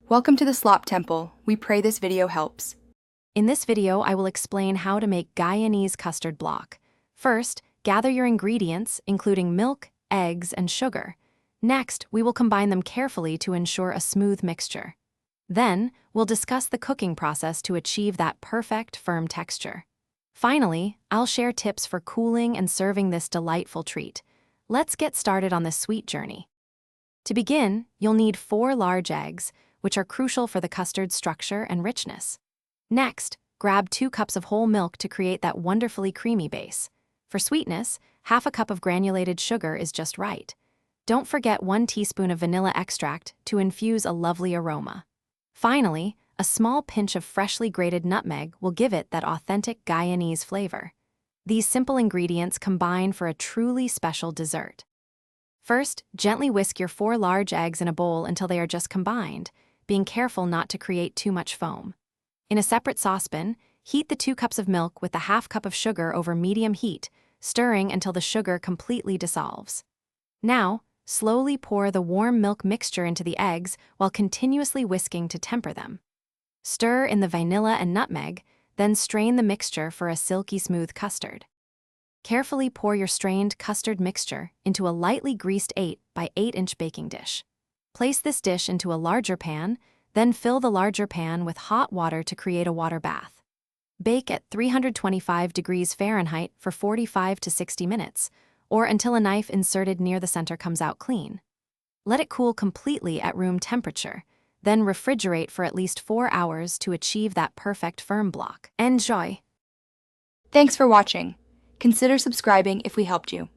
Welcome to the Slop Temple. We pray this video helps. In this video, I will explain how to make Guyanese custard block. First, gather your ingredients, including milk, eggs, and sugar. Next, we will combine them carefully to ensure a smooth mixture. Then, we'll discuss the cooking process to achieve that perfect, firm texture. Finally, I'll share tips for cooling and serving this delightful treat. Let's get started on this sweet journey. To begin, you'll need 4 large eggs, which are crucial for the custard's structure and richness. Next, grab 2 cups of whole milk to create that wonderfully creamy base. For sweetness, half a cup of granulated sugar is just right. Don't forget 1 teaspoon of vanilla extract to infuse a lovely aroma. Finally, a small pinch of freshly grated nutmeg will give it that authentic Guyanese flavor. These simple ingredients combine for a truly special dessert. First, gently whisk your 4 large eggs in a bowl until they are just combined, being careful not to create too much foam. In a separate saucepan, heat the 2 cups of milk with the half cup of sugar over medium heat, stirring until the sugar completely dissolves. Now, slowly pour the warm milk mixture into the eggs while continuously whisking to temper them. Stir in the vanilla and nutmeg, then strain the mixture for a silky smooth custard. Carefully pour your strained custard mixture into a lightly greased 8 by 8-inch baking dish. Place this dish into a larger pan, then fill the larger pan with hot water to create a water bath. Bake at 325 degrees Fahrenheit for 45 to 60 minutes, or until a knife inserted near the center comes out clean. Let it cool completely at room temperature, then refrigerate for at least 4 hours to achieve that perfect firm block. Enjoy! Thanks for watching. Consider subscribing if we helped you.